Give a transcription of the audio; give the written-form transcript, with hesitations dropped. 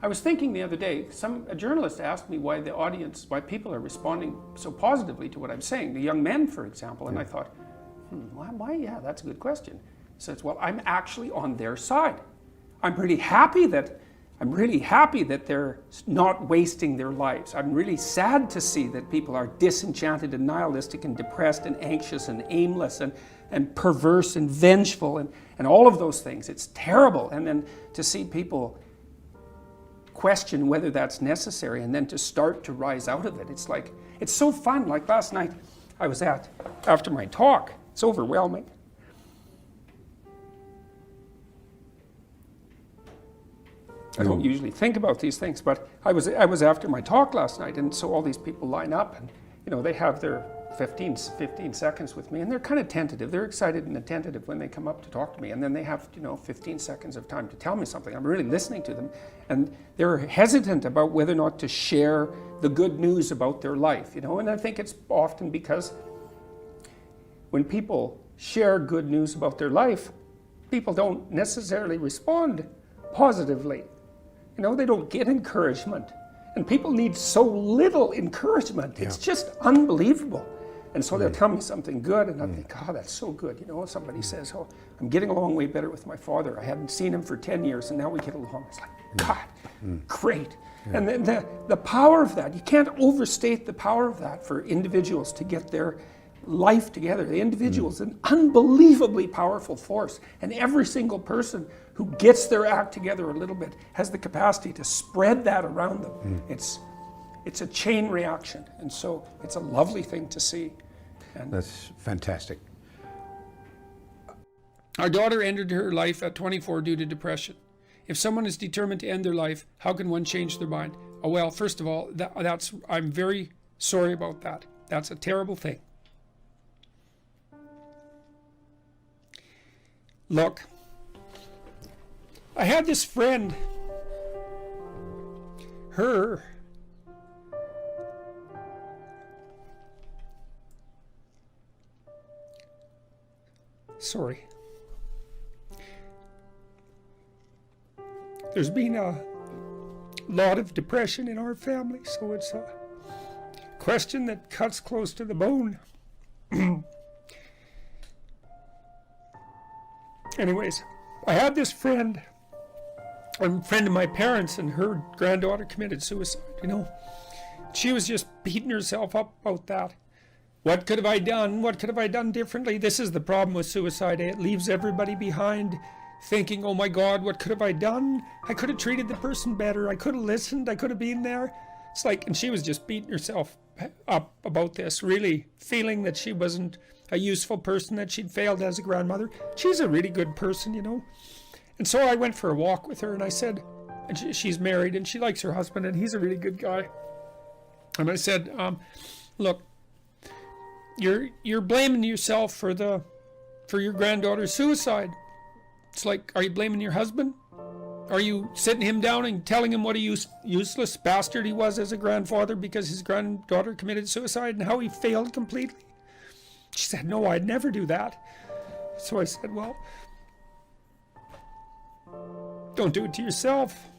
I was thinking the other day, a journalist asked me why why people are responding so positively to what I'm saying, the young men, for example, and I thought, why? Yeah, that's a good question. He says, well, I'm actually on their side. I'm really happy that they're not wasting their lives. I'm really sad to see that people are disenchanted and nihilistic and depressed and anxious and aimless and perverse and vengeful and all of those things. It's terrible. And then to see people question whether that's necessary and then to start to rise out of it. It's like, it's so fun. Like last night I was after my talk, it's overwhelming. I don't usually think about these things, but I was after my talk last night, and so all these people line up, and they have their 15 seconds with me, and they're kind of tentative. They're excited and attentive when they come up to talk to me, and then they have 15 seconds of time to tell me something. I'm really listening to them, and they're hesitant about whether or not to share the good news about their life, and I think it's often because when people share good news about their life, people don't necessarily respond positively. They don't get encouragement. And people need so little encouragement. It's just unbelievable. And so they'll tell me something good, and I think, oh, that's so good. Somebody says, oh, I'm getting along way better with my father. I hadn't seen him for 10 years, and now we get along. It's like, God, great. Yeah. And the power of that, you can't overstate the power of that for individuals to get their life together. The individual is an unbelievably powerful force, and every single person who gets their act together a little bit has the capacity to spread that around them. It's a chain reaction, and so it's a lovely thing to see. And that's fantastic. Our daughter ended her life at 24 due to depression. If someone is determined to end their life, how can one change their mind? Oh, well, first of all, I'm very sorry about that. That's a terrible thing. Look, I had this friend, there's been a lot of depression in our family, so it's a question that cuts close to the bone. Anyways, I had this friend, a friend of my parents, and her granddaughter committed suicide, She was just beating herself up about that. What could have I done? What could have I done differently? This is the problem with suicide. It leaves everybody behind thinking, oh my God, what could have I done? I could have treated the person better. I could have listened. I could have been there. It's like, and she was just beating herself up about this, really feeling that she wasn't a useful person, that she'd failed as a grandmother. She's a really good person, And so I went for a walk with her, and I said, and she's married, and she likes her husband, and he's a really good guy. And I said, look, you're blaming yourself for your granddaughter's suicide. It's like, are you blaming your husband? Are you sitting him down and telling him what a useless bastard he was as a grandfather because his granddaughter committed suicide and how he failed completely? She said, no, I'd never do that. So I said, well, don't do it to yourself.